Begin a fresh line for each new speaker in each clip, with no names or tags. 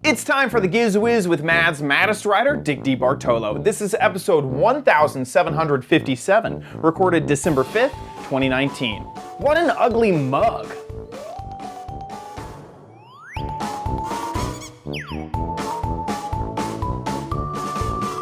It's time for the Giz Wiz with Mad's maddest writer, Dick DeBartolo. This is episode 1757, recorded December 5th, 2019. What an ugly mug.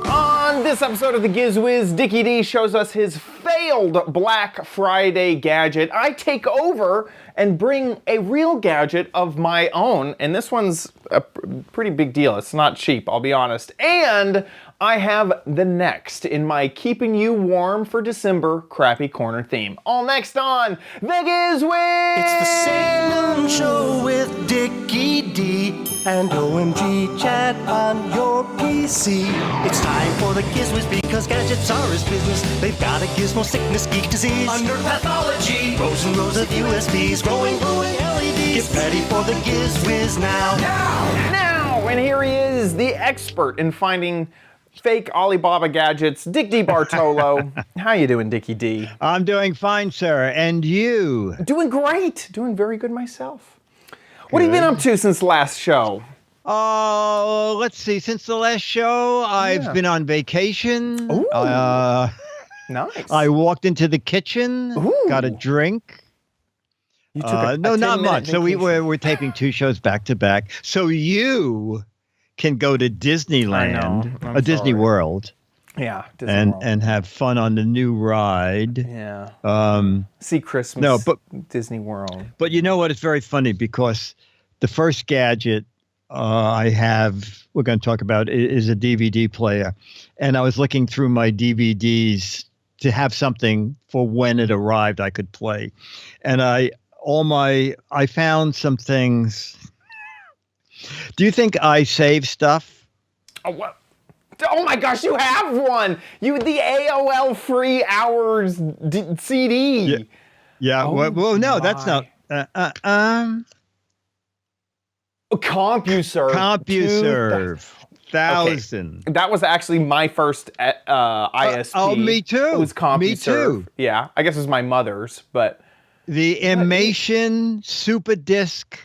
On this episode of the Giz Wiz, Dickie D shows us his failed Black Friday gadget. I take over and bring a real gadget of my own, and this one's a pretty big deal. It's not cheap, I'll be honest. And I have the next in my keeping you warm for December crappy corner theme. All next on the Giz Wiz!
It's the Salem Show with Dickie D and OMG chat on your PC. It's time for the Giz Wiz because gadgets are his business. They've got a gizmo sickness, geek disease, under pathology, rows and rows of USBs, glowing LEDs. Get ready for the Giz Wiz now.
Now, and here he is, the expert in finding fake Alibaba gadgets, Dick DeBartolo. How you doing, Dickie D?
I'm doing fine, sir. And you?
Doing great. Doing very good myself. What have you been up to since the last show?
Oh, let's see. Since the last show, I've been on vacation.
Ooh. Nice.
I walked into the kitchen, got a drink.
You took a
no, not much.
vacation.
So we're taping two shows back to back. So you can go to Disneyland, Disney World.
Yeah, Disney World.
And have fun on the new ride.
Yeah. See Christmas.
No, but
Disney World.
But you know what? It's very funny because the first gadget we're going to talk about is a DVD player, and I was looking through my DVDs to have something for when it arrived I could play, and I found some things. Do you think I save stuff?
Oh, what? Oh my gosh, you have one! The AOL free hours CD.
Yeah.
Oh
well, no, that's not.
CompuServe.
CompuServe. 1000.
Okay. That was actually my first ISP.
Oh, me too.
It was CompuServe.
Me too.
Yeah, I guess it was my mother's, but
the Imation Super Disc.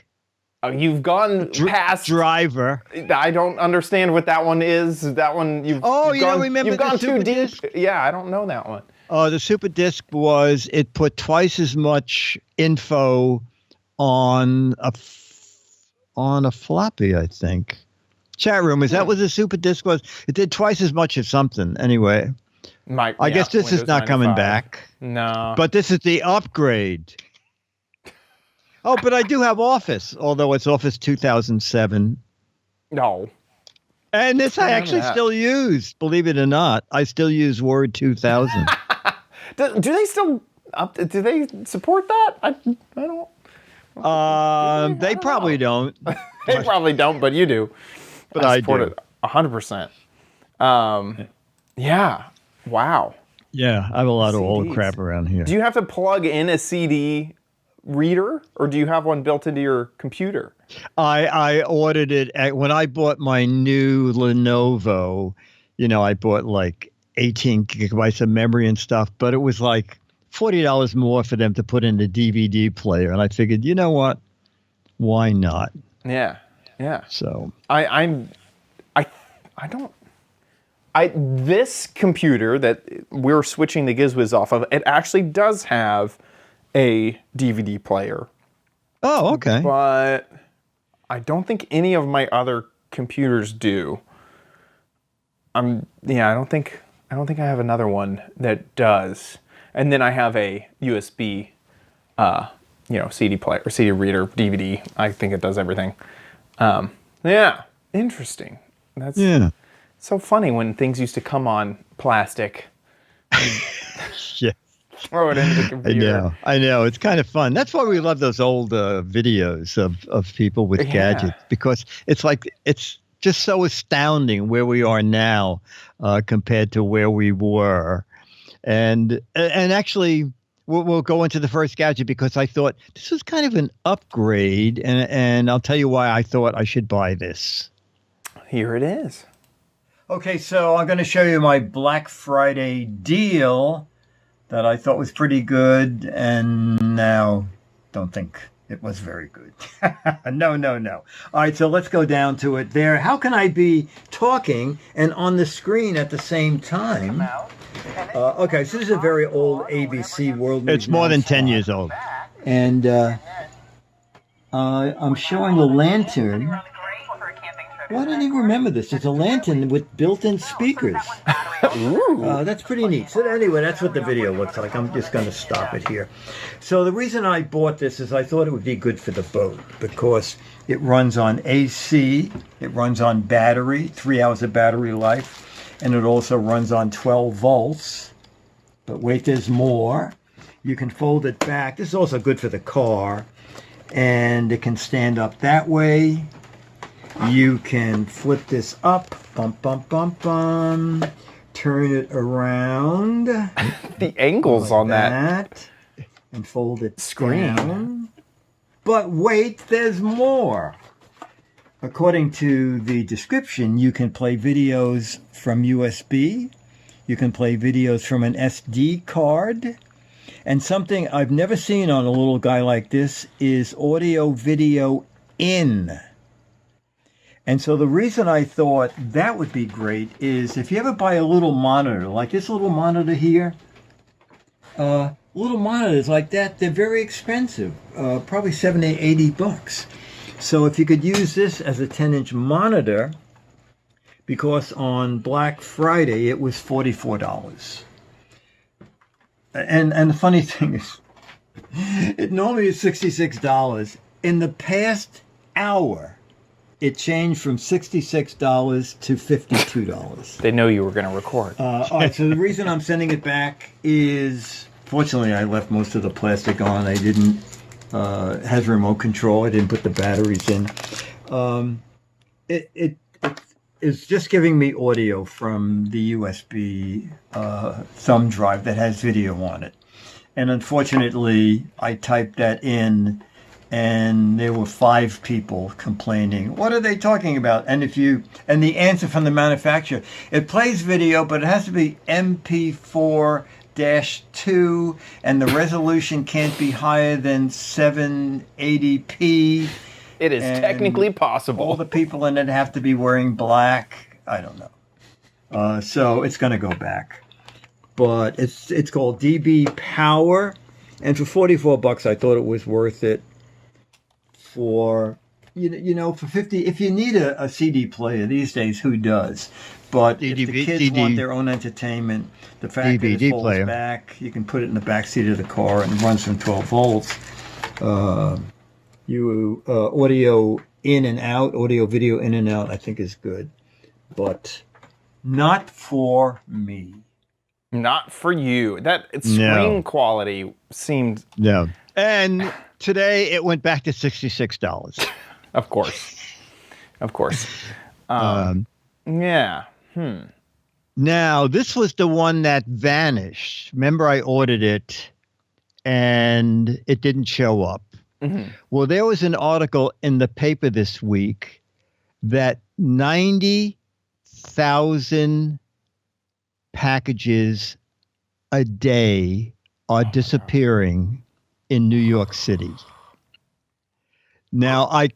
You've gone past
driver.
I don't understand what that one is. That one you've
don't remember
you've gone
the Super
too deep.
Disc?
Yeah, I don't know that one.
The Super Disc it put twice as much info on a floppy, I think. Chat room, is that what the Super Disc was? It did twice as much of something. Anyway, I guess this
Windows
is not
95.
coming back.
No.
But this is the upgrade. Oh, but I do have Office, although it's Office 2007.
No.
And this I actually still use, believe it or not. I still use Word 2000.
Do they still do they support that? I don't.
They probably don't.
They probably don't, but you do.
But I
support
do.
it 100%. Yeah. Wow.
Yeah, I have a lot of old
CDs.
crap around here.
Do you have to plug in a CD reader, or do you have one built into your computer?
I ordered it when I bought my new Lenovo. I bought like 18 gigabytes of memory and stuff, but it was like $40 more for them to put in the DVD player, and I figured, you know what? Why not?
Yeah.
So
this computer that we're switching the Giz Wiz off of, it actually does have a DVD player.
Oh, okay.
But I don't think any of my other computers do. I don't think I have another one that does. And then I have a USB CD player or CD reader, DVD. I think it does everything. Yeah, interesting. That's so funny when things used to come on plastic.
Yeah.
Throw it into the computer.
I know. It's kind of fun. That's why we love those old videos of people with gadgets, because it's just so astounding where we are now compared to where we were. And actually, we'll go into the first gadget because I thought this was kind of an upgrade, and I'll tell you why I thought I should buy this.
Here it is.
Okay, so I'm going to show you my Black Friday deal that I thought was pretty good, and now don't think It was very good. No, no, no. All right, so let's go down to it there. How can I be talking and on the screen at the same time? Okay, so this is a very old ABC World News.
It's more than 10
spot.
years old.
And I'm showing a lantern. Why don't you remember this? It's a lantern with built-in speakers. That's pretty neat. So anyway, that's what the video looks like. I'm just going to stop it here. So the reason I bought this is I thought it would be good for the boat because it runs on AC, it runs on battery, 3 hours of battery life, and it also runs on 12 volts. But wait, there's more. You can fold it back. This is also good for the car, and it can stand up that way. You can flip this up, bum, bum, bum, bum, turn it around.
The angles
like
on that
and fold it
screen.
down. But wait, there's more. According to the description, you can play videos from USB. You can play videos from an SD card. And something I've never seen on a little guy like this is audio video in. And so the reason I thought that would be great is if you ever buy a little monitor, like this little monitor here, little monitors like that, they're very expensive, probably $70, $80. So if you could use this as a 10-inch monitor, because on Black Friday it was $44. And the funny thing is, it normally is $66. In the past hour, it changed from $66 to $52.
They know you were going to record.
All right, so the reason I'm sending it back is, fortunately, I left most of the plastic on. I didn't, has remote control. I didn't put the batteries in. It is just giving me audio from the USB thumb drive that has video on it. And unfortunately, I typed that in, and there were 5 people complaining. What are they talking about? And the answer from the manufacturer, it plays video, but it has to be MP4-2, and the resolution can't be higher than 780p.
It is technically possible.
All the people in it have to be wearing black. I don't know. So it's going to go back. But it's called DB Power, and for $44, I thought it was worth it. For for 50, if you need a CD player these days, who does? But if the kids want their own entertainment, the fact that it folds back, you can put it in the back seat of the car and runs from 12 volts. Audio in and out, audio video in and out, I think is good, but not for me.
Not for you. That screen quality seemed...
No. And today it went back to $66.
Of course. Yeah.
Now, this was the one that vanished. Remember, I ordered it and it didn't show up. Mm-hmm. Well, there was an article in the paper this week that 90,000 packages a day are disappearing in New York City. Now, I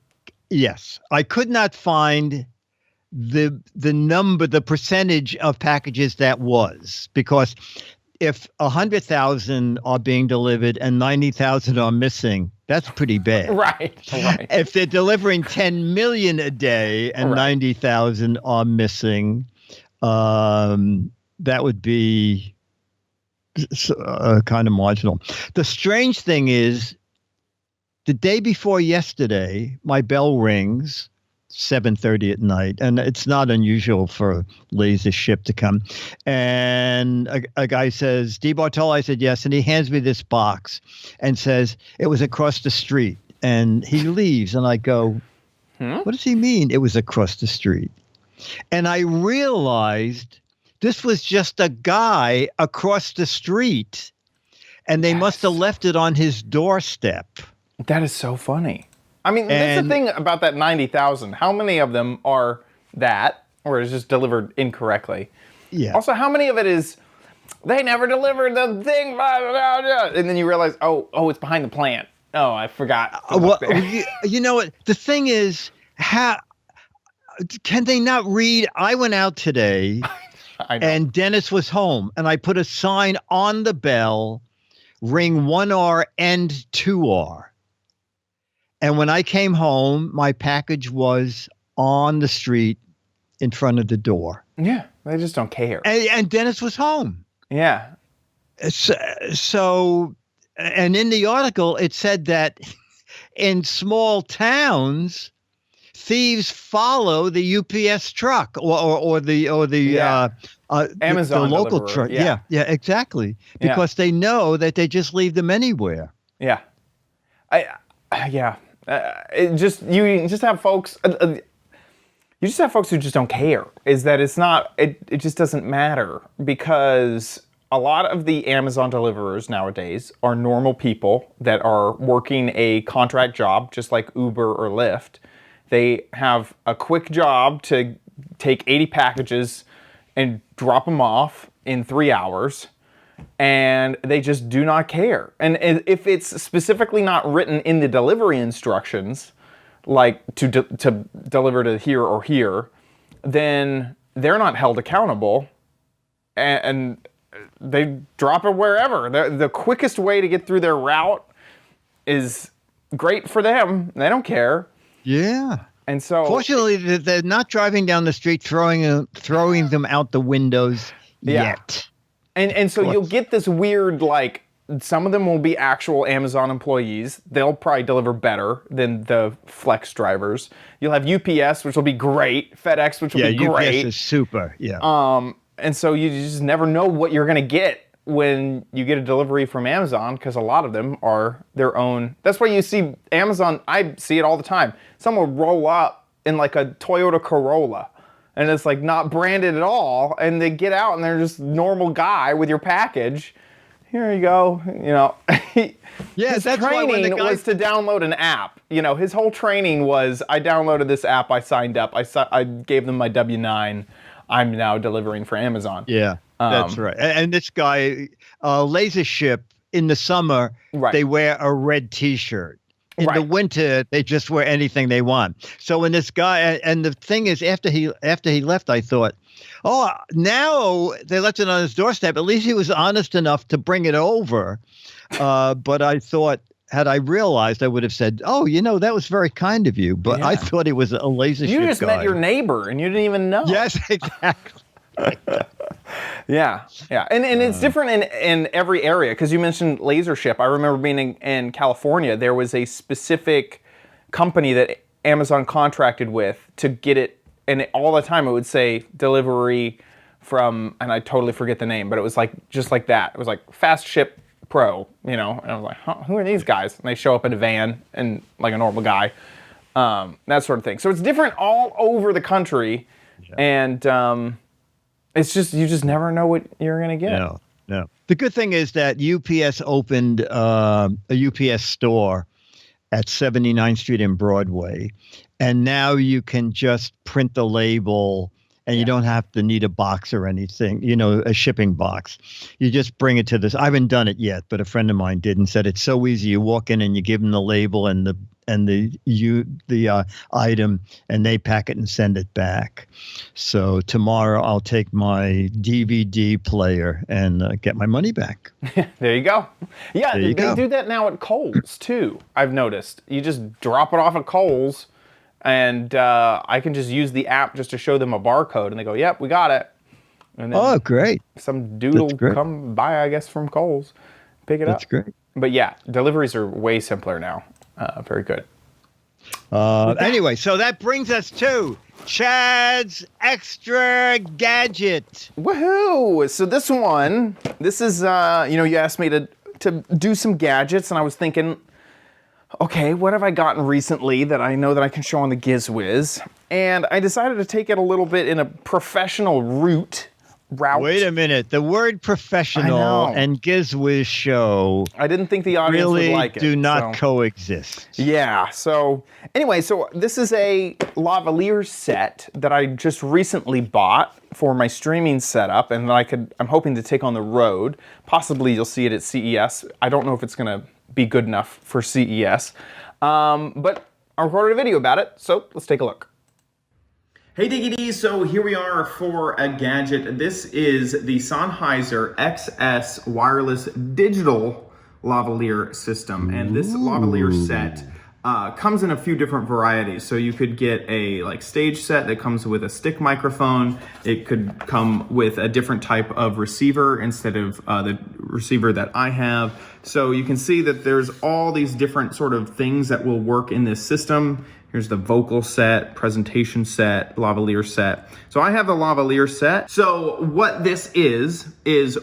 could not find the percentage of packages that was, because if 100,000 are being delivered and 90,000 are missing, that's pretty bad.
Right.
If they're delivering 10 million a day and 90,000 are missing, that would be kind of marginal. The strange thing is, the day before yesterday, my bell rings, 7:30 at night, and it's not unusual for Laser Ship to come. And a guy says, "D. Bartolo?" I said, "Yes." And he hands me this box and says, "It was across the street." And he leaves, and I go, "What does he mean it was across the street?" And I realized this was just a guy across the street, and they must have left it on his doorstep.
That is so funny. I mean, that's the thing about that 90,000. How many of them are that, or is just delivered incorrectly?
Yeah.
Also, how many of it is, they never delivered the thing, blah, blah, blah, and then you realize, oh, it's behind the plant. Oh, I forgot.
Well, you know what? The thing is, how can they not read? I went out today
I know.
and Dennis was home, and I put a sign on the bell, ring 1R, end 2R. And when I came home, my package was on the street in front of the door.
Yeah, they just don't care.
And Dennis was home.
Yeah.
So, and in the article, it said that in small towns, thieves follow the UPS truck or the
Amazon
the local
deliverer,
truck.
yeah.
Yeah, exactly. Because they know that they just leave them anywhere.
Yeah. It just you just have folks. You just have folks who just don't care. Is that it's not. It just doesn't matter because a lot of the Amazon deliverers nowadays are normal people that are working a contract job, just like Uber or Lyft. They have a quick job to take 80 packages and drop them off in 3 hours, and they just do not care. And if it's specifically not written in the delivery instructions, like to deliver to here or here, then they're not held accountable, and they drop it wherever. The quickest way to get through their route is great for them. They don't care.
Yeah.
And so,
fortunately, they're not driving down the street throwing them out the windows yet.
And so you'll get this weird, like, some of them will be actual Amazon employees. They'll probably deliver better than the flex drivers. You'll have UPS, which will be great. FedEx, which will be great.
UPS is super. Yeah.
And so you just never know what you're going to get when you get a delivery from Amazon, because a lot of them are their own. That's why you see Amazon, I see it all the time. Someone will roll up in like a Toyota Corolla, and it's like not branded at all, and they get out and they're just normal guy with your package. Here you go. You know,
yeah,
his
that's why when
training
the guy
was to download an app. You know, his whole training was, I downloaded this app, I signed up, I gave them my W-9. I'm now delivering for Amazon.
Yeah, that's right. And this guy, Laser Ship, in the summer, they wear a red T-shirt. In the winter, they just wear anything they want. So when this guy, and the thing is, after he left, I thought, oh, now they left it on his doorstep. At least he was honest enough to bring it over. But I thought, had I realized, I would have said, oh, you know, that was very kind of you. But I thought he was a Laser Ship guy.
You just met your neighbor and you didn't even know.
Yes, exactly.
Yeah. And it's different in every area, because you mentioned Laser Ship. I remember being in California. There was a specific company that Amazon contracted with to get it, and all the time it would say delivery from, and I totally forget the name, but it was like just like that. It was like Fast Ship Pro, you know, and I was like, huh, who are these guys? And they show up in a van and like a normal guy, that sort of thing. So it's different all over the country, and it's just, you just never know what you're gonna get.
No. The good thing is that UPS opened a UPS store at 79th Street in Broadway, and now you can just print the label. And you don't have to need a box or anything, you know, a shipping box. You just bring it to this. I haven't done it yet, but a friend of mine did and said it's so easy. You walk in and you give them the label and the item, and they pack it and send it back. So tomorrow I'll take my DVD player and get my money back.
There you go. Yeah, they do that now at Kohl's too. I've noticed. You just drop it off at Kohl's. And I can just use the app just to show them a barcode, and they go, "Yep, we got it." And then
great!
Some dude will come by, I guess, from Kohl's, pick it up.
That's great.
But yeah, deliveries are way simpler now. Very good.
Anyway, so that brings us to Chad's Extra Gadget.
Woohoo! So this is you asked me to do some gadgets, and I was thinking, okay, what have I gotten recently that I know that I can show on the Giz Wiz? And I decided to take it a little bit in a professional route.
Wait a minute. The word professional and Giz Wiz show,
I didn't think the audience
really
would like it.
do not coexist.
Yeah. So anyway, this is a lavalier set that I just recently bought for my streaming setup, and I'm hoping to take on the road. Possibly you'll see it at CES. I don't know if it's going to be good enough for CES. But I recorded a video about it, so let's take a look. Hey Diggity, so here we are for a gadget. This is the Sennheiser XS wireless digital lavalier system. And this lavalier set comes in a few different varieties. So you could get a stage set that comes with a stick microphone. It could come with a different type of receiver instead of the receiver that I have. So you can see that there's all these different sort of things that will work in this system. Here's the vocal set, presentation set, lavalier set. So I have the lavalier set. So what this is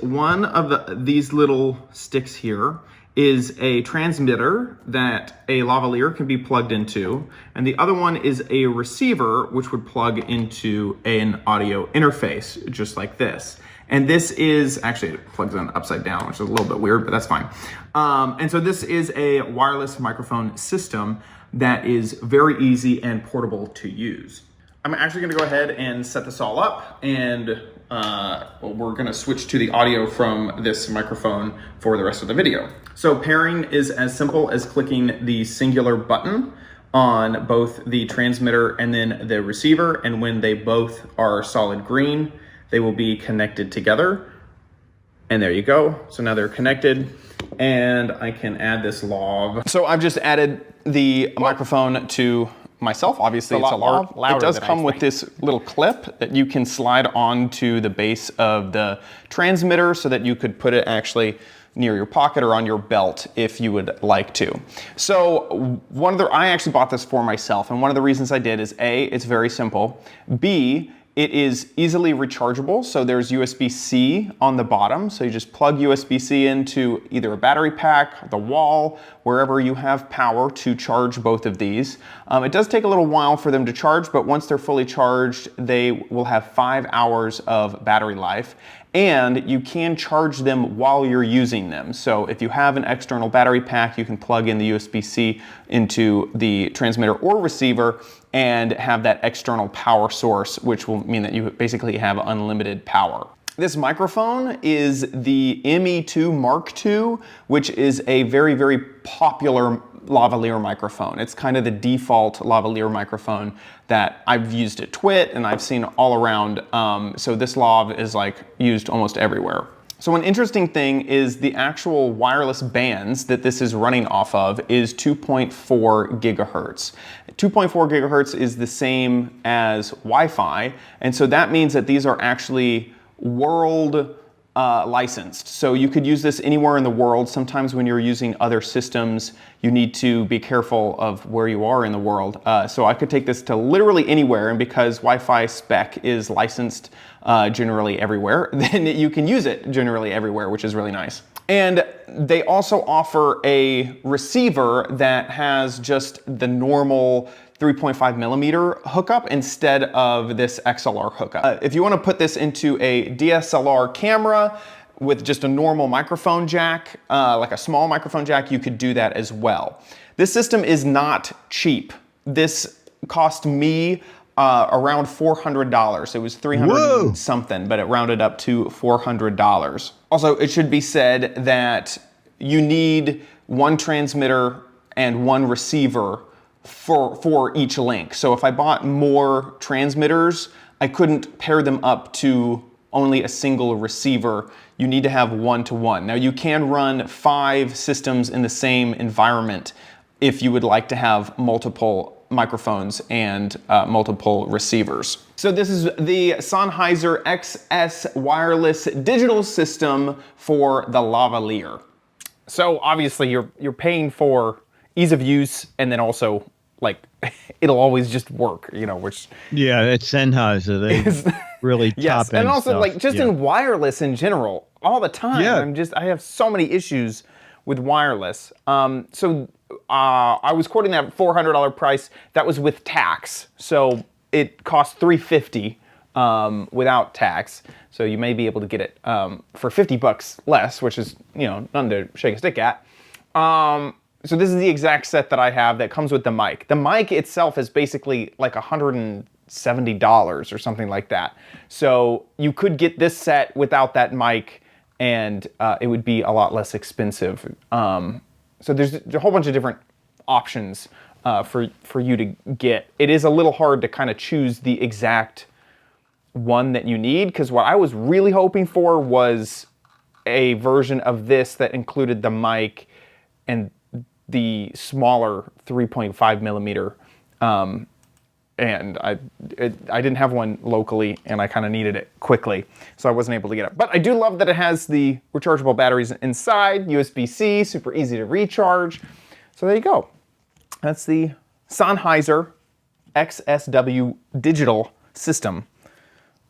one of these little sticks here is a transmitter that a lavalier can be plugged into. And the other one is a receiver, which would plug into an audio interface, just like this. And this is, actually it plugs in upside down, which is a little bit weird, but that's fine. And so this is a wireless microphone system that is very easy and portable to use. I'm actually gonna go ahead and set this all up, and we're gonna switch to the audio from this microphone for the rest of the video. So pairing is as simple as clicking the singular button on both the transmitter and then the receiver, and when they both are solid green, they will be connected together. And there you go. So now they're connected, and I can add this lav. So I've just added the microphone to myself. Obviously, it's a lot louder. It does come with this little clip that you can slide onto the base of the transmitter so that you could put it actually near your pocket or on your belt if you would like to. So I actually bought this for myself, and one of the reasons I did is A, it's very simple. B, it is easily rechargeable, so there's USB-C on the bottom, so you just plug USB-C into either a battery pack, the wall, wherever you have power to charge both of these. It does take a little while for them to charge, but once they're fully charged, they will have 5 hours of battery life, and you can charge them while you're using them. So if you have an external battery pack, you can plug in the USB-C into the transmitter or receiver and have that external power source, which will mean that you basically have unlimited power. This microphone is the ME2 Mark II, which is a very, very popular lavalier microphone. It's kind of the default lavalier microphone that I've used at Twit and I've seen all around. So this lav is used almost everywhere. So an interesting thing is the actual wireless bands that this is running off of is 2.4 gigahertz. 2.4 gigahertz is the same as Wi-Fi, and so that means that these are actually world licensed. So you could use this anywhere in the world. Sometimes when you're using other systems, you need to be careful of where you are in the world. So I could take this to literally anywhere, and because Wi-Fi spec is licensed generally everywhere, then you can use it generally everywhere, which is really nice. And they also offer a receiver that has just the normal 3.5 millimeter hookup instead of this XLR hookup. If you want to put this into a DSLR camera with just a normal microphone jack, like a small microphone jack, you could do that as well. This system is not cheap. This cost me around $400. It was $300 and something, but it rounded up to $400. Also, it should be said that you need one transmitter and one receiver for each link. So if I bought more transmitters, I couldn't pair them up to only a single receiver. You need to have one-to-one. Now you can run 5 systems in the same environment if you would like to have multiple microphones and multiple receivers. So this is the Sennheiser XS wireless digital system for the lavalier. So obviously you're paying for ease of use, and then also it'll always just work, which
it's Sennheiser. They really
yes,
top end
and also
stuff.
in wireless in general, all the time.
Yeah.
I have so many issues with wireless. So I was quoting that $400 price. That was with tax, so it cost $350 without tax. So you may be able to get it for $50 less, which is nothing to shake a stick at. So this is the exact set that I have that comes with the mic. The mic itself is basically like $170 or something like that. So you could get this set without that mic, and it would be a lot less expensive. So there's a whole bunch of different options for you to get. It is a little hard to kind of choose the exact one that you need, because what I was really hoping for was a version of this that included the mic and the smaller 3.5 millimeter. And I didn't have one locally, and I kind of needed it quickly, so I wasn't able to get it. But I do love that it has the rechargeable batteries inside, USB-C, super easy to recharge. So there you go. That's the Sennheiser XSW digital system.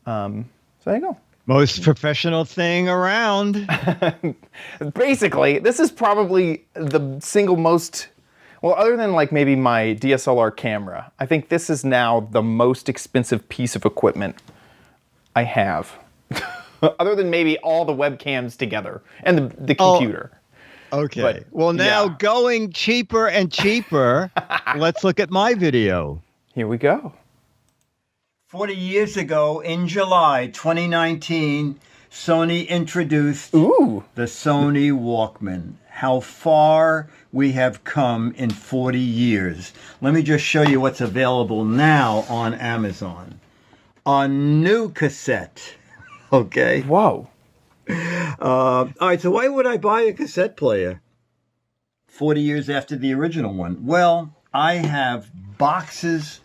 So there you go.
Most professional thing around.
Basically, this is probably the single most, well, other than like maybe my DSLR camera, I think this is now the most expensive piece of equipment I have. Other than maybe all the webcams together and the computer.
Okay.
But,
well, now
yeah.
going cheaper and cheaper, let's look at my video.
Here we go.
40 years ago, in July 2019, Sony introduced
Ooh.
the Sony Walkman. How far we have come in 40 years. Let me just show you what's available now on Amazon. A new cassette. Okay.
Whoa.
All right, so why would I buy a cassette player 40 years after the original one? Well, I have boxes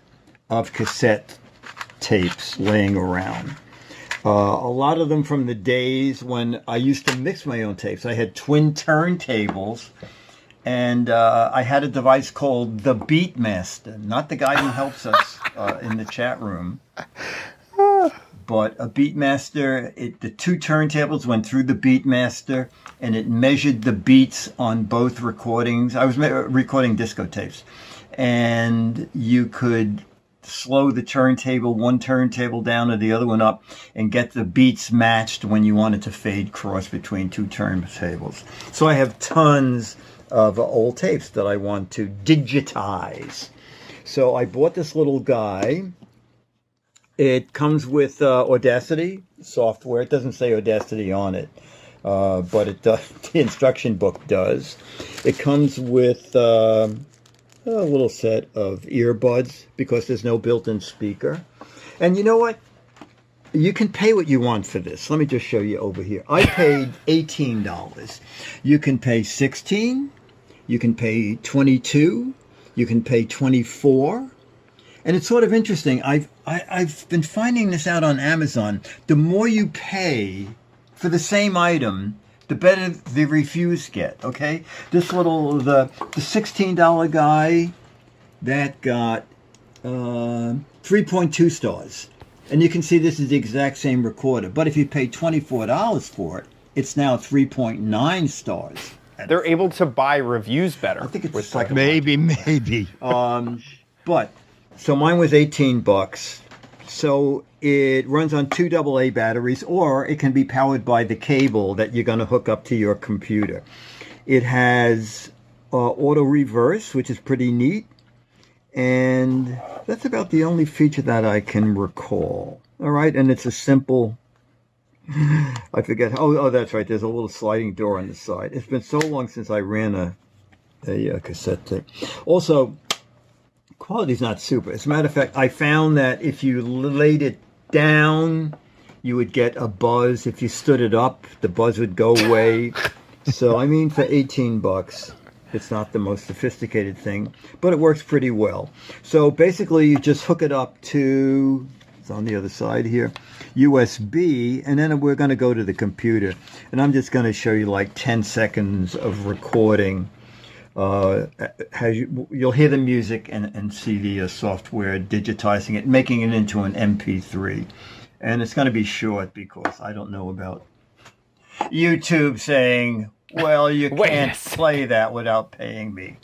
of cassette tapes laying around. A lot of them from the days when I used to mix my own tapes. I had twin turntables, and I had a device called the Beatmaster, not the guy who helps us in the chat room, but a Beatmaster. The two turntables went through the Beatmaster, and it measured the beats on both recordings. I was recording disco tapes, and you could slow the turntable, one turntable down or the other one up, and get the beats matched when you wanted to fade cross between two turntables. So I have tons of old tapes that I want to digitize. So I bought this little guy. It comes with Audacity software. It doesn't say Audacity on it, but it does. The instruction book does. It comes with a little set of earbuds because there's no built-in speaker. And you know what? You can pay what you want for this. Let me just show you over here. I paid $18. You can pay $16. You can pay $22. You can pay $24. And it's sort of interesting. I've been finding this out on Amazon. The more you pay for the same item, the better the reviews get, okay? This little, the $16 guy, that got 3.2 stars. And you can see this is the exact same recorder. But if you pay $24 for it, it's now 3.9 stars.
They're able to buy reviews better.
I think it's
with
like
Maybe.
But, so mine was $18. So it runs on 2 AA batteries, or it can be powered by the cable that you're going to hook up to your computer. It has auto reverse, which is pretty neat. And that's about the only feature that I can recall. All right, and it's a simple, I forget, oh, that's right, there's a little sliding door on the side. It's been so long since I ran a cassette tape. Also, quality's not super. As a matter of fact, I found that if you laid it down, you would get a buzz. If you stood it up, the buzz would go away. So, I mean, for $18, it's not the most sophisticated thing, but it works pretty well. So basically, you just hook it up to, it's on the other side here, USB, and then we're going to go to the computer. And I'm just going to show you like 10 seconds of recording. You'll hear the music and see the software digitizing it, making it into an MP3. And it's going to be short because I don't know about YouTube saying, well, you can't play that without paying me.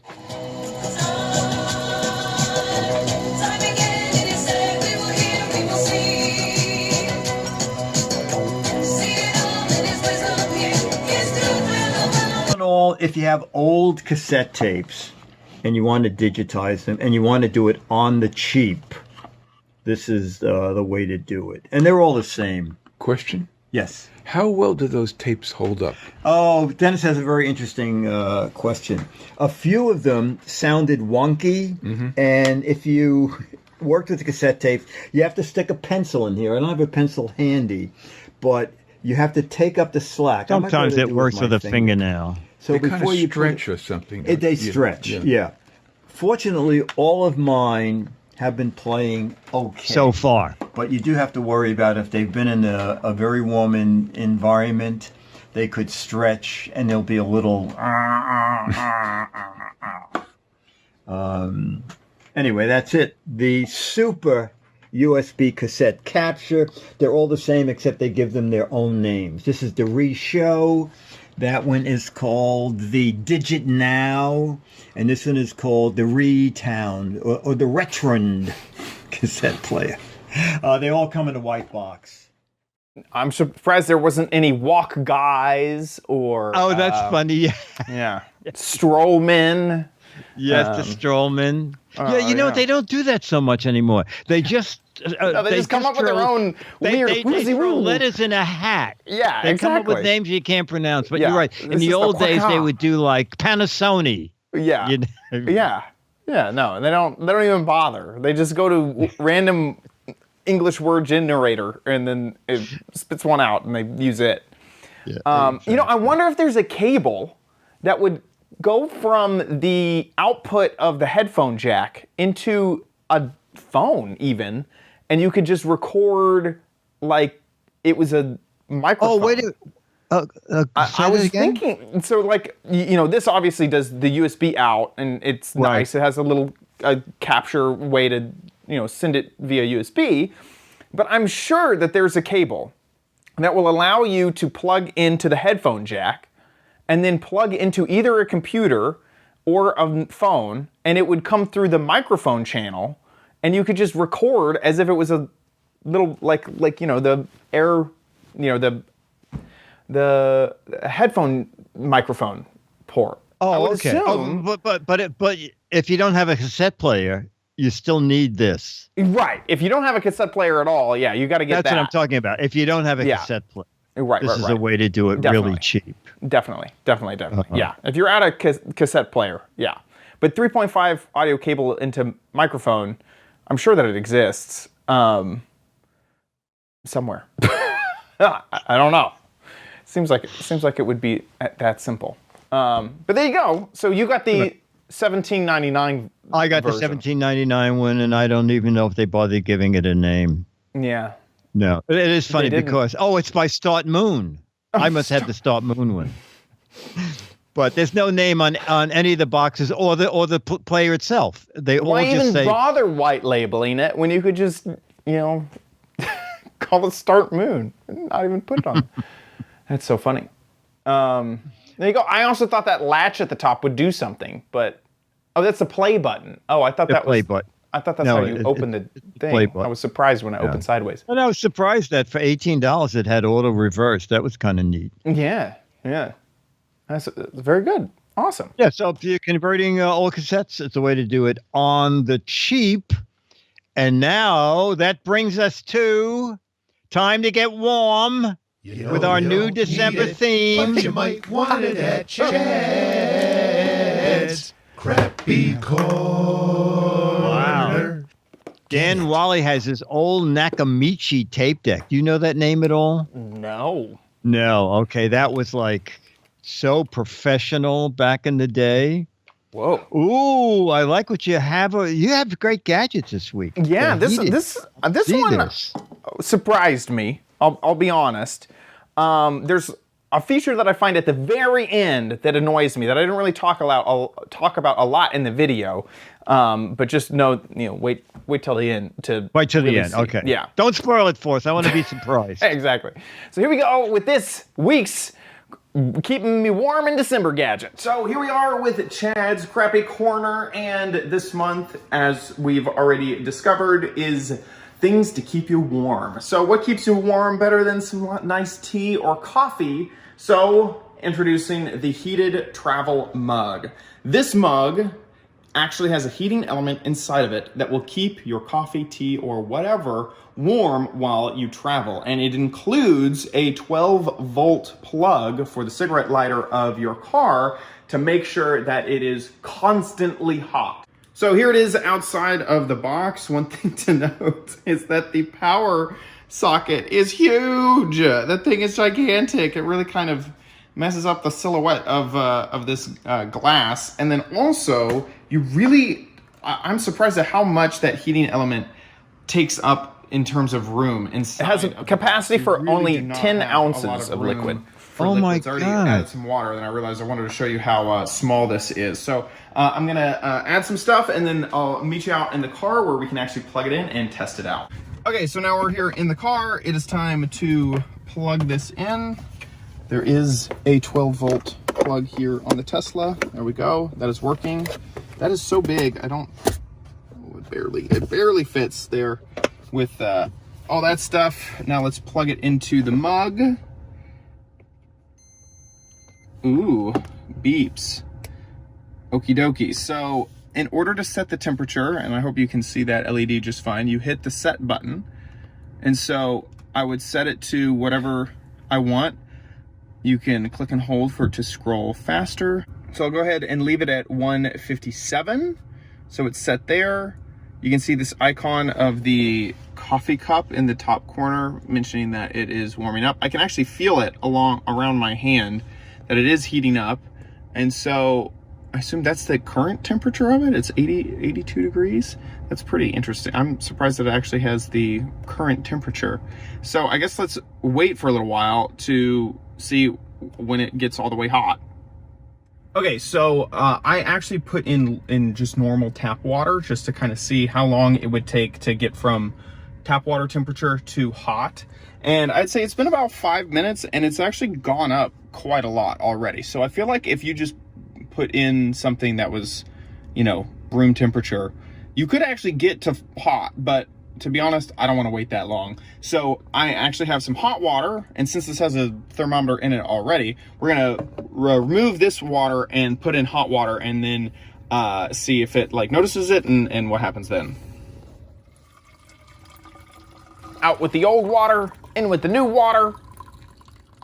All, if you have old cassette tapes and you want to digitize them and you want to do it on the cheap, this is the way to do it. And they're all the same.
Question?
Yes.
How well do those tapes hold up?
Oh, Dennis has a very interesting question. A few of them sounded wonky, and if you worked with the cassette tapes, you have to stick a pencil in here. I don't have a pencil handy, but you have to take up the slack.
Sometimes it works with a fingernail.
So
They
before
kind of
you
stretch or something.
they stretch. Yeah. Fortunately, all of mine have been playing okay
So far.
But you do have to worry about if they've been in a very warm environment, they could stretch and they'll be a little. Anyway, that's it. The Super USB cassette capture, they're all the same except they give them their own names. This is the Re-Show. That one is called the Digit Now, and this one is called the Re-Town or the Retrond cassette player. They all come in a white box.
I'm surprised there wasn't any Walk Guys or...
Oh, that's funny.
Yeah. Strowman.
Yes, the Strollman. Yeah, you know, they don't do that so much anymore. They just...
No, they just come up with their own weird...
They throw letters in a hat.
Yeah,
they
exactly.
come up with names you can't pronounce. But
Yeah,
you're right. In the old days, they would do like Panasonic.
Yeah.
You know?
Yeah, no, they don't even bother. They just go to random English word generator and then it spits one out and they use it.
Yeah,
You know, I wonder if there's a cable that would go from the output of the headphone jack into a phone even, and you could just record like it was a microphone.
Oh, wait a
I was thinking, so like, you know, this obviously does the USB out, and it's nice. It has a little capture way to, you know, send it via USB. But I'm sure that there's a cable that will allow you to plug into the headphone jack and then plug into either a computer or a phone, and it would come through the microphone channel, and you could just record as if it was a little, like you know, the air, you know, the headphone microphone port.
Oh, okay.
But if you don't have a cassette player, you still need this.
Right. If you don't have a cassette player at all, yeah, you got to get that.
That's what I'm talking about. If you don't have a cassette player,
right,
this is a way to do it really cheap.
Definitely. Yeah. If you're at a cassette player, yeah. But 3.5 audio cable into microphone, I'm sure that it exists somewhere. I don't know. Seems like it would be that simple. But there you go. So you got the $17.99.
I got
version.
the $17.99 one, and I don't even know if they bothered giving it a name.
Yeah.
No, it is funny because it's by Start Moon. I must have the Start Moon one. But there's no name on any of the boxes or the player itself. They all just say.
Why even bother white labeling it when you could just, you know, call it Start Moon and not even put it on? That's so funny. There you go. I also thought that latch at the top would do something, but that's the play button. Oh, I thought that was. I thought that's how you open the thing. I was surprised when I opened sideways.
And I was surprised that for $18 it had auto reverse. That was kind of neat.
Yeah. That's very good. Awesome.
Yeah, so if you're converting old cassettes, it's a way to do it on the cheap. And now that brings us to time to get warm with our new December theme.
But you might want it at Chad's Crappy Corner.
Dan Wally has his old Nakamichi tape deck. Do you know that name at all?
No.
No. Okay, that was like so professional back in the day.
Whoa.
Ooh, I like what you have. You have great gadgets this week.
Yeah, this one surprised me. I'll be honest. There's a feature that I find at the very end that annoys me that I didn't really talk about a lot in the video. But just wait till the end to
wait till
really
the end.
see.
Okay.
Yeah.
Don't spoil it for us. I want to be surprised.
Exactly. So here we go with this week's Keeping Me Warm in December gadget. So here we are with Chad's Crappy Corner, and this month, as we've already discovered, is things to keep you warm. So what keeps you warm better than some nice tea or coffee? So introducing the heated travel mug. This mug actually has a heating element inside of it that will keep your coffee, tea, or whatever warm while you travel. And it includes a 12-volt plug for the cigarette lighter of your car to make sure that it is constantly hot. So here it is outside of the box. One thing to note is that the power socket is huge. That thing is gigantic. It really kind of messes up the silhouette of this glass. And then also, I'm surprised at how much that heating element takes up in terms of room inside. It has a capacity for only 10 ounces of liquid.
Oh my
God. I already added some water, then I realized I wanted to show you how small this is. So I'm gonna add some stuff, and then I'll meet you out in the car where we can actually plug it in and test it out. Okay, so now we're here in the car. It is time to plug this in. There is a 12-volt plug here on the Tesla. There we go. That is working. That is so big. It barely fits there with all that stuff. Now let's plug it into the mug. Ooh, beeps. Okie dokie. So in order to set the temperature, and I hope you can see that LED just fine, you hit the set button. And so I would set it to whatever I want. You can click and hold for it to scroll faster. So I'll go ahead and leave it at 157. So it's set there. You can see this icon of the coffee cup in the top corner mentioning that it is warming up. I can actually feel it around my hand that it is heating up. And so I assume that's the current temperature of it. It's 82 degrees. That's pretty interesting. I'm surprised that it actually has the current temperature. So I guess let's wait for a little while to see when it gets all the way hot. Okay, so I actually put in just normal tap water just to kind of see how long it would take to get from tap water temperature to hot. And I'd say it's been about 5 minutes, and it's actually gone up quite a lot already. So I feel like if you just put in something that was, room temperature, you could actually get to hot, but to be honest, I don't want to wait that long. So I actually have some hot water, and since this has a thermometer in it already, we're gonna remove this water and put in hot water, and then see if it notices it and what happens then. Out with the old water, in with the new water.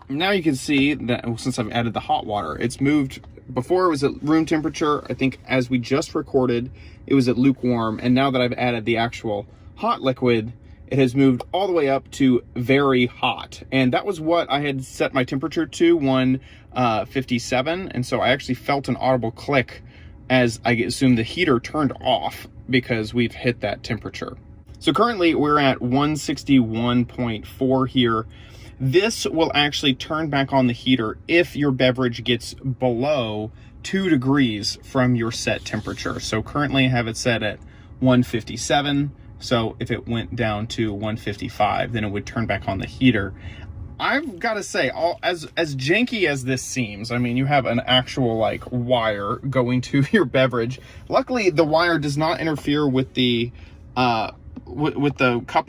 Now you can see that since I've added the hot water, it's moved. Before it was at room temperature. I think as we just recorded, it was at lukewarm, and now that I've added the actual hot liquid, it has moved all the way up to very hot. And that was what I had set my temperature to, 157. And so I actually felt an audible click as I assume the heater turned off because we've hit that temperature. So currently we're at 161.4 here. This will actually turn back on the heater if your beverage gets below 2 degrees from your set temperature. So currently I have it set at 157. So if it went down to 155, then it would turn back on the heater. I've got to say, as janky as this seems, I mean, you have an actual wire going to your beverage. Luckily, the wire does not interfere with the cup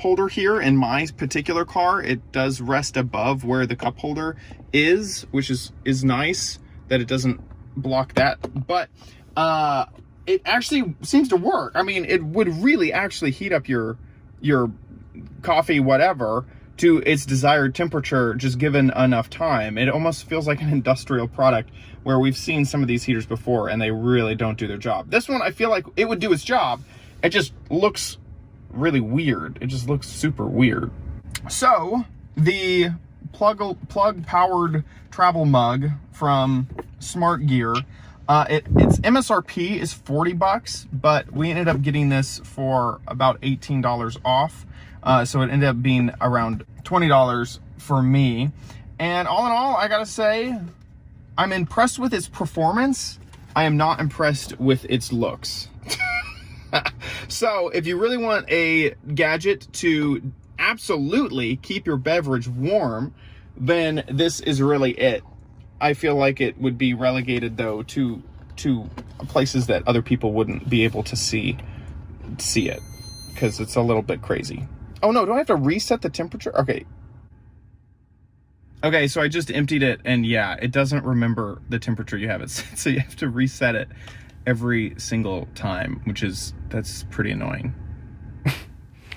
holder here. In my particular car, it does rest above where the cup holder is, which is nice that it doesn't block that. But it actually seems to work. I mean, it would really actually heat up your coffee, whatever, to its desired temperature, just given enough time. It almost feels like an industrial product where we've seen some of these heaters before and they really don't do their job. This one, I feel like it would do its job. It just looks really weird. It just looks super weird. So the plug powered travel mug from Smart Gear, its MSRP is $40, but we ended up getting this for about $18 off. So it ended up being around $20 for me. And all in all, I gotta say, I'm impressed with its performance. I am not impressed with its looks. So if you really want a gadget to absolutely keep your beverage warm, then this is really it. I feel like it would be relegated though to places that other people wouldn't be able to see it, because it's a little bit crazy. Oh no, do I have to reset the temperature? Okay, so I just emptied it, and yeah, it doesn't remember the temperature you have it set, so you have to reset it. every single time, that's pretty annoying.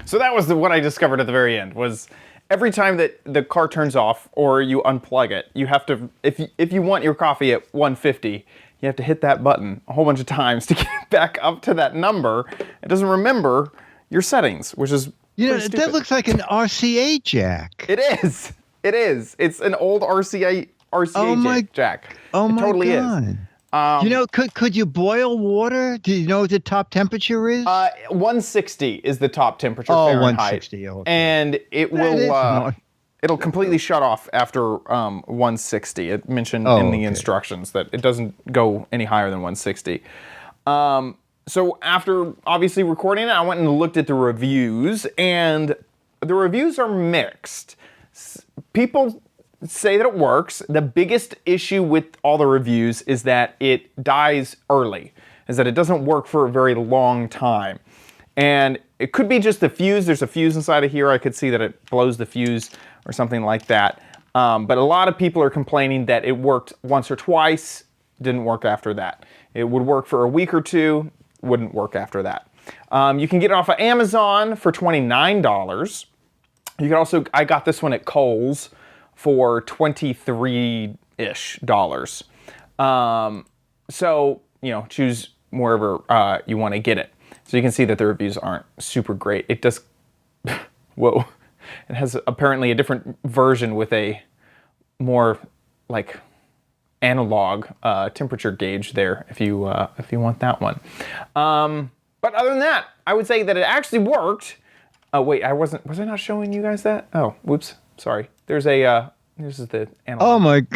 So that was what I discovered at the very end, was every time that the car turns off or you unplug it, you have to, if you want your coffee at 150, you have to hit that button a whole bunch of times to get back up to that number. It doesn't remember your settings, which is pretty stupid.
That looks like an RCA jack.
It is. It is. It's an old RCA jack.
Oh
it
my
totally
God.
is.
Could you boil water? Do you know what the top temperature is?
160 is the top temperature
Fahrenheit.
Fahrenheit.
160. Okay.
And it'll completely shut off after 160. It mentioned in the instructions that it doesn't go any higher than 160. So after obviously recording it, I went and looked at the reviews, and the reviews are mixed. People say that it works. The biggest issue with all the reviews is that it dies early, is that it doesn't work for a very long time. And it could be just the fuse. There's a fuse inside of here. I could see that it blows the fuse or something like that. But a lot of people are complaining that it worked once or twice, didn't work after that. It would work for a week or two, wouldn't work after that. You can get it off of Amazon for $29. You can also, I got this one at Kohl's for $23-ish. So, choose wherever you want to get it. So you can see that the reviews aren't super great. It does, whoa. It has apparently a different version with a more like analog temperature gauge there if you want that one. But other than that, I would say that it actually worked. Wait, was I not showing you guys that? Oh, whoops, sorry. This is the analog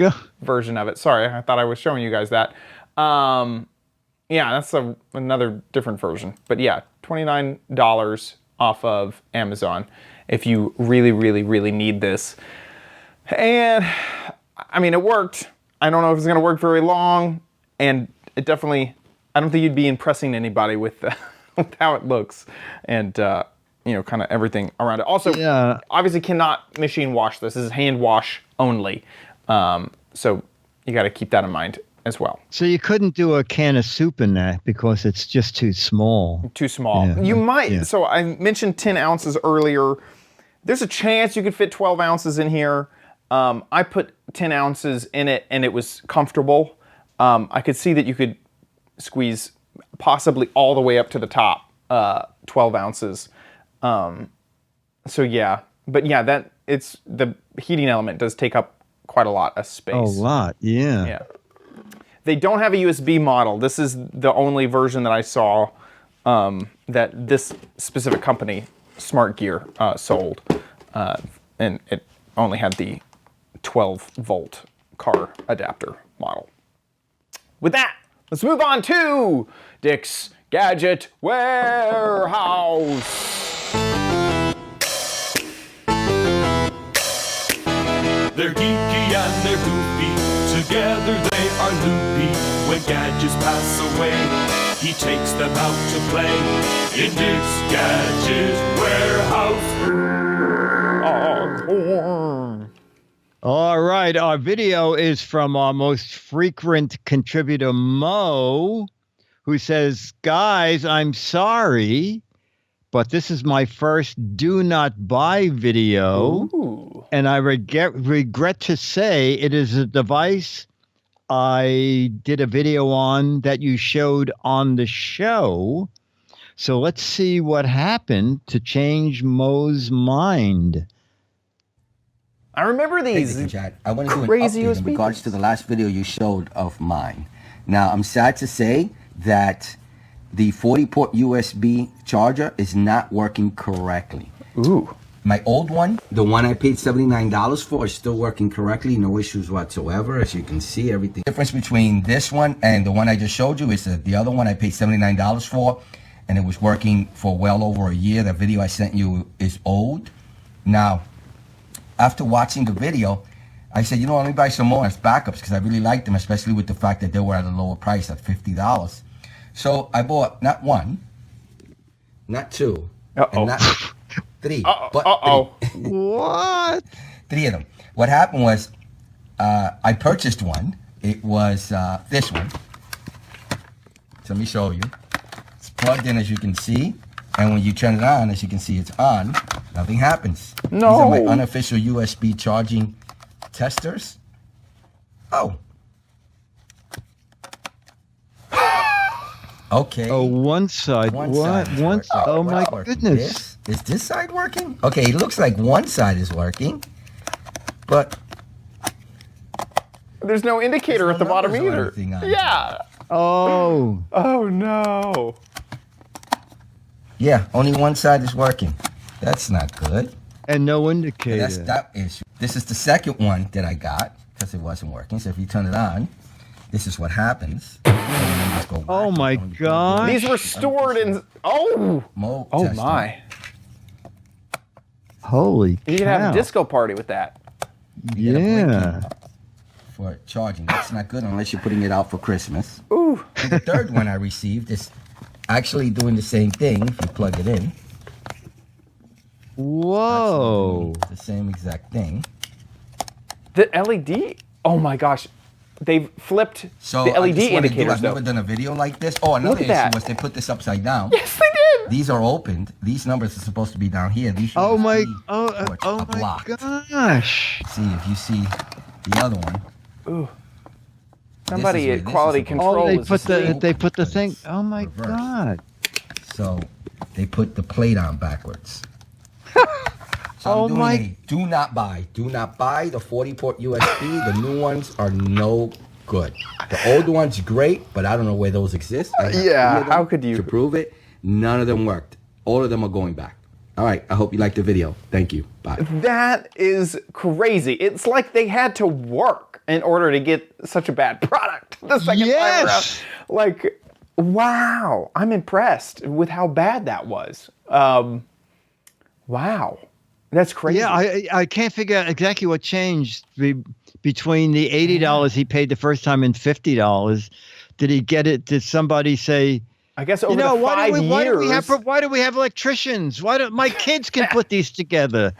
version of it. Sorry, I thought I was showing you guys that. Yeah, that's another different version. But yeah, $29 off of Amazon if you really, really, really need this. And I mean, it worked. I don't know if it's going to work very long, and it definitely, I don't think you'd be impressing anybody with, with how it looks and, kind of everything around it. Also, obviously cannot machine wash this. This is hand wash only. So you got to keep that in mind as well.
So you couldn't do a can of soup in that because it's just too small.
Too small. Yeah. You might. Yeah. So I mentioned 10 ounces earlier. There's a chance you could fit 12 ounces in here. I put 10 ounces in it and it was comfortable. I could see that you could squeeze possibly all the way up to the top, 12 ounces. So yeah, but yeah, the heating element does take up quite a lot of space.
A lot, yeah.
Yeah. They don't have a USB model. This is the only version that I saw that this specific company, Smart Gear, sold. And it only had the 12-volt car adapter model. With that, let's move on to Dick's Gadget Warehouse.
They're geeky and they're goofy, together they are loopy. When gadgets pass away, he takes them out to play in Dick's Gadget Warehouse.
All right, our video is from our most frequent contributor, Mo, who says, guys, I'm sorry, but this is my first do not buy video.
Ooh.
And I regret to say it is a device I did a video on that you showed on the show. So let's see what happened to change Mo's mind.
I remember these.
Hey, Chad. I want to do an
crazy
update
USB
in regards to the last video you showed of mine. Now, I'm sad to say that the 40-port USB charger is not working correctly.
Ooh.
My old one, the one I paid $79 for, is still working correctly. No issues whatsoever. As you can see, everything. The difference between this one and the one I just showed you is that the other one I paid $79 for, and it was working for well over a year. The video I sent you is old. Now, after watching the video, I said, let me buy some more as backups because I really liked them, especially with the fact that they were at a lower price at $50. So I bought not one, not two, and not three, but three.
What?
Three of them. What happened was I purchased one. It was this one. So let me show you. It's plugged in, as you can see. And when you turn it on, as you can see, it's on. Nothing happens.
No.
These are my unofficial USB charging testers. Oh. Okay.
Oh, one side.
One
What?
side is
One.
working.
Oh my
What's working?
goodness.
Is this side working? Okay, it looks like one side is working, but
There's no indicator
There's
at the
no
bottom
numbers or
either.
anything on it.
Yeah.
Oh.
Oh no.
yeah, only one side is working. That's not good.
And no
But
indicator.
that's that issue. This is the second one that I got because it wasn't working. So if you turn it on, this is what happens. And then just go
Oh
whack
my
it on the
God.
These were stored in. Oh.
Mode
Oh
tester
my.
Holy
You can
cow.
have a disco party with that.
You get a
Yeah.
blinking for charging. That's not good unless you're putting it out for Christmas.
Ooh.
And the third one I received is actually doing the same thing if you plug it in.
Whoa.
The same exact thing.
The LED. Oh my gosh. They've flipped
So
the
I
LED
just wanna
indicators
I've
though.
never done a video like this. Oh, another
Look at
issue
that.
was they put this upside down.
Yes, they did.
These are opened. These numbers are supposed to be down here. These
Oh my.
USB ports
Oh
are
my
blocked.
gosh.
See if you see the other one.
Ooh.
This
Somebody
is where
at
this
quality
is supposed
control
Oh, they
is
put the
asleep.
they put the
But
thing.
it's
Oh my
reversed.
God.
So they put the plate on backwards. So
Oh
I'm doing
my-
a do not buy. Do not buy the 40 port USB. The new ones are no good. The old ones great, but I don't know where those exist. I have
Yeah,
three of them
how could you-
To prove it, none of them worked. All of them are going back. All right, I hope you liked the video. Thank you. Bye.
That is crazy. It's like they had to work in order to get such a bad product the second time around.
Yes.
Like, wow. I'm impressed with how bad that was. Wow. That's crazy.
Yeah, I can't figure out exactly what changed between the $80 he paid the first time and $50. Did he get it? Did somebody say,
I guess over
you know,
the
why
5
do we
years.
why do we have electricians? Why don't my kids can put these together?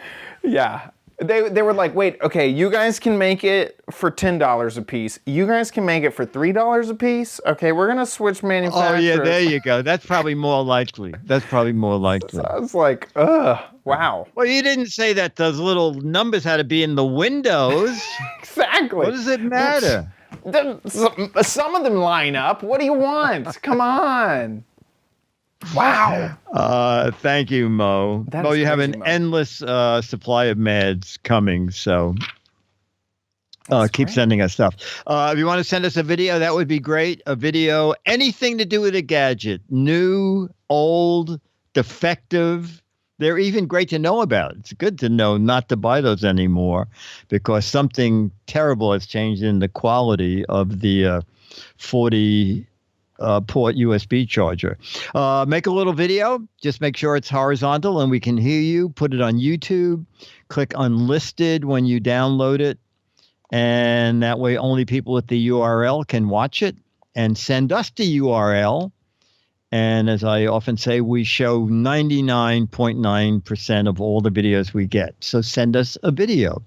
Yeah. They were like, wait, okay, you guys can make it for $10 a piece. You guys can make it for $3 a piece. Okay, we're gonna switch
Oh
manufacturers.
yeah, there you go. That's probably more likely. That's probably more likely.
I was like, ugh, wow.
Well, you didn't say that those little numbers had to be in the windows.
Exactly.
What does it matter?
Some of them line up. What do you want? Come on. Wow.
Thank you, Mo.
That
Mo,
is
you have
crazy,
an
Mo.
endless supply of meds coming, so keep
great.
sending us stuff. If you want to send us a video, that would be great. A video, anything to do with a gadget, new, old, defective. They're even great to know about. It's good to know not to buy those anymore because something terrible has changed in the quality of the 40 port USB charger. Make a little video. Just make sure it's horizontal and we can hear you. Put it on YouTube. Click unlisted when you download it. And that way only people with the URL can watch it and send us the URL. And as I often say, we show 99.9% of all the videos we get. So send us a video,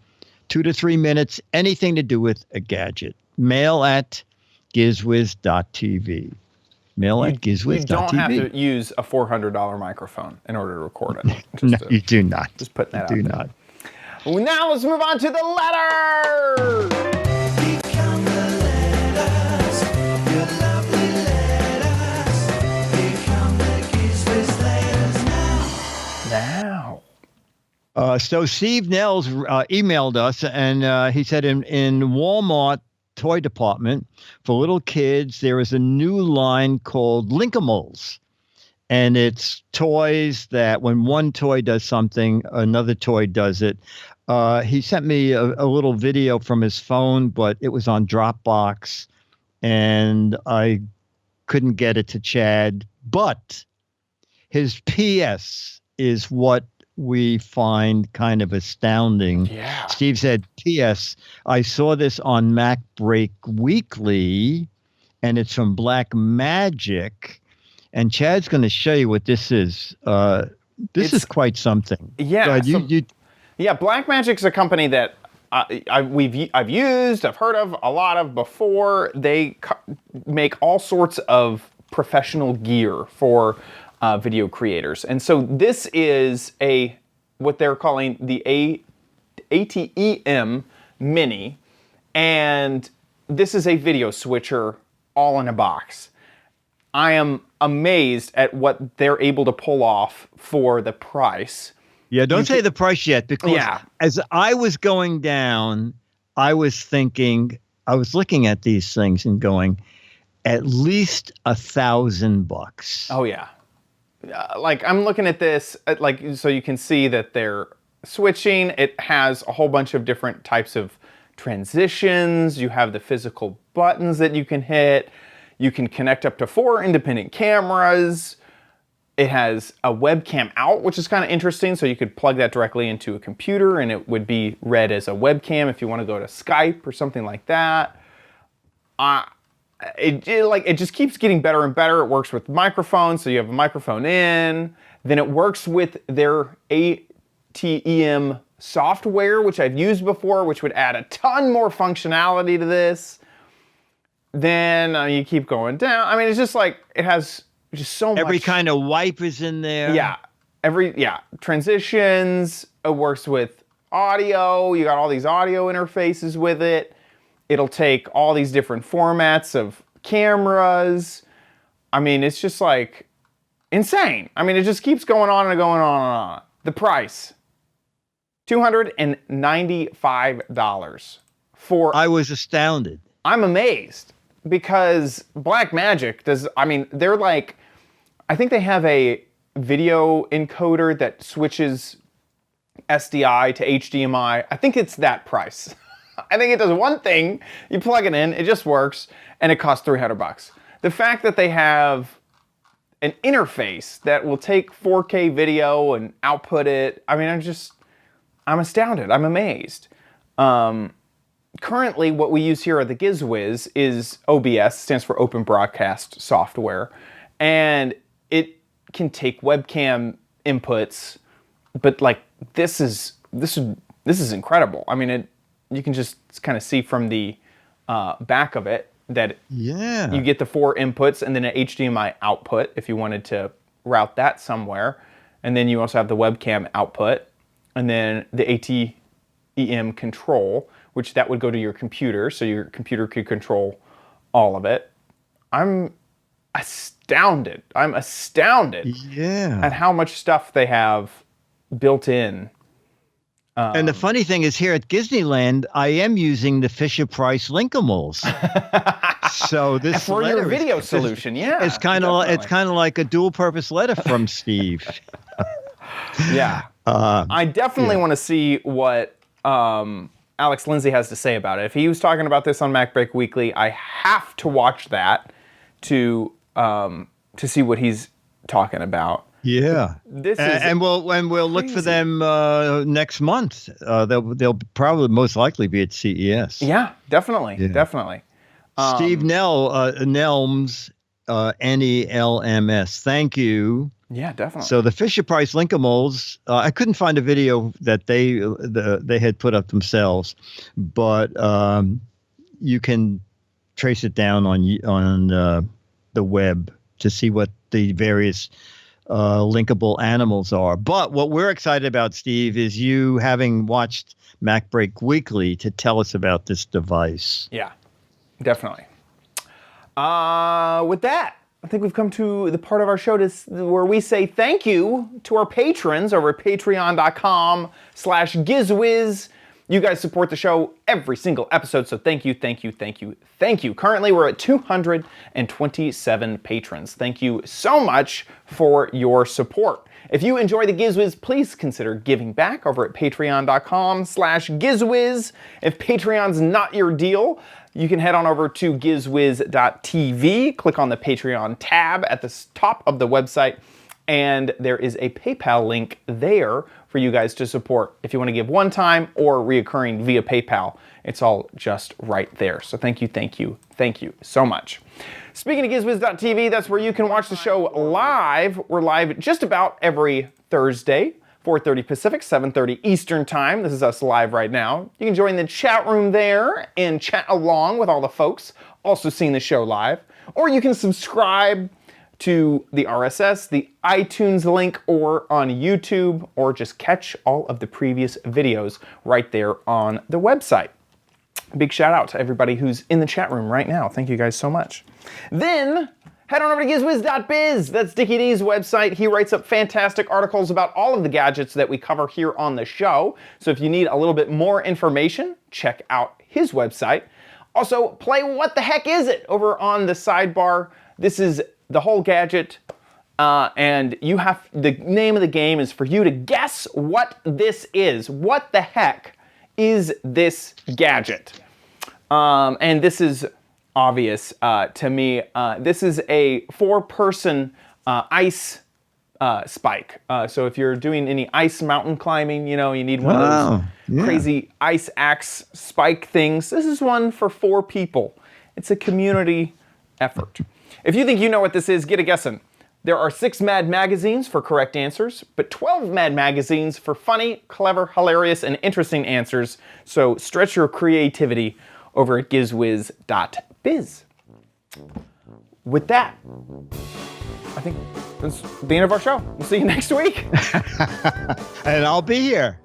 2 to 3 minutes, anything to do with a gadget. Mail at gizwiz.tv. Mail at gizwiz.tv.
You don't have to use a $400 microphone in order to record it.
No, you do not.
Just putting that
You do
out there.
not.
Well, now let's move on to the letters.
Become the letters, your lovely letters. Become the Giz Wiz letters now.
Now.
So Steve Nels emailed us, and he said in Walmart toy department for little kids, there is a new line called Linkimals. And it's toys that when one toy does something, another toy does it. He sent me a little video from his phone, but it was on Dropbox, and I couldn't get it to Chad. But his PS is what we find kind of astounding.
Yeah.
Steve said, P.S. I saw this on Mac Break Weekly, and it's from Black Magic. And Chad's going to show you what this is. This is quite something.
Yeah,
Go ahead.
so-
You
Yeah, Blackmagic's a company that I've used, I've heard of a lot of before. They make all sorts of professional gear for video creators. And so this is what they're calling the ATEM Mini, and this is a video switcher all in a box. I am amazed at what they're able to pull off for the price.
Yeah, don't say the price yet, because as I was going down, I was looking at these things and going, at least $1,000.
Oh yeah. Like I'm looking at this, so you can see that they're switching. It has a whole bunch of different types of transitions. You have the physical buttons that you can hit. You can connect up to 4 independent cameras. It has a webcam out, which is kind of interesting. So you could plug that directly into a computer and it would be read as a webcam if you want to go to Skype or something like that. It just keeps getting better and better. It works with microphones, so you have a microphone in. Then it works with their ATEM software, which I've used before, which would add a ton more functionality to this. Then you keep going down. I mean, it's just like, it has just so much.
Every kind of wipe is in there.
Yeah. Transitions. It works with audio. You got all these audio interfaces with it. It'll take all these different formats of cameras. I mean, it's just like insane. I mean, it just keeps going on and going on and on. The price, $295 for.
I was astounded.
I'm amazed because Blackmagic they're like, I think they have a video encoder that switches SDI to HDMI. I think it's that price. I think it does one thing, you plug it in, it just works, and it costs $300. The fact that they have an interface that will take 4K video and output it, I mean, I'm astounded, I'm amazed. Currently, what we use here at the Giz Wiz is OBS, stands for Open Broadcast Software, and it can take webcam inputs, but like this is incredible. I mean, you can just kind of see from the back of it that you get the 4 inputs and then an HDMI output if you wanted to route that somewhere, and then you also have the webcam output, and then the ATEM control, which that would go to your computer, so your computer could control all of it. I'm astounded. At how much stuff they have built in.
And the funny thing is, here at Disneyland, I am using the Fisher-Price Linkimals. So this
for your video solution,
it's kind of like a dual-purpose letter from Steve.
Yeah, I definitely want to see what Alex Lindsay has to say about it. If he was talking about this on MacBreak Weekly, I have to watch that to see what he's talking about.
Yeah, and we'll look for them next month. They'll probably most likely be at CES.
Yeah, definitely.
Steve Nelms, NELMS. Thank you.
Yeah, definitely.
So the Fisher-Price Linkimals, I couldn't find a video that they had put up themselves, but you can trace it down on the web to see what the various linkable animals are. But what we're excited about, Steve, is you having watched MacBreak Weekly to tell us about this device.
Yeah, definitely. With that, I think we've come to the part of our show where we say thank you to our patrons over at patreon.com/GizWiz. You guys support the show every single episode, so thank you. Currently, we're at 227 patrons. Thank you so much for your support. If you enjoy the Giz Wiz, please consider giving back over at patreon.com/GizWiz. If Patreon's not your deal, you can head on over to gizwiz.tv, click on the Patreon tab at the top of the website, and there is a PayPal link there for you guys to support if you want to give one time or reoccurring via PayPal. It's all just right there. So thank you so much. Speaking of gizwiz.tv, that's where you can watch the show live. We're live just about every Thursday, 4:30 Pacific, 7:30 Eastern Time. This is us live right now. You can join the chat room there and chat along with all the folks also seeing the show live. Or you can subscribe to the RSS, the iTunes link, or on YouTube, or just catch all of the previous videos right there on the website. Big shout out to everybody who's in the chat room right now. Thank you guys so much. Then head on over to gizwiz.biz. That's Dickie D's website. He writes up fantastic articles about all of the gadgets that we cover here on the show. So if you need a little bit more information, check out his website. Also, play What the Heck Is It over on the sidebar. This is the whole gadget, and the name of the game is for you to guess what this is. What the heck is this gadget? And this is obvious to me. This is a 4-person ice spike. So if you're doing any ice mountain climbing, you know, you need one of those crazy ice axe spike things. This is one for 4 people. It's a community effort. If you think you know what this is, get a guessing. There are 6 Mad magazines for correct answers, but 12 Mad magazines for funny, clever, hilarious, and interesting answers. So stretch your creativity over at gizwiz.biz. With that, I think that's the end of our show. We'll see you next week.
And I'll be here.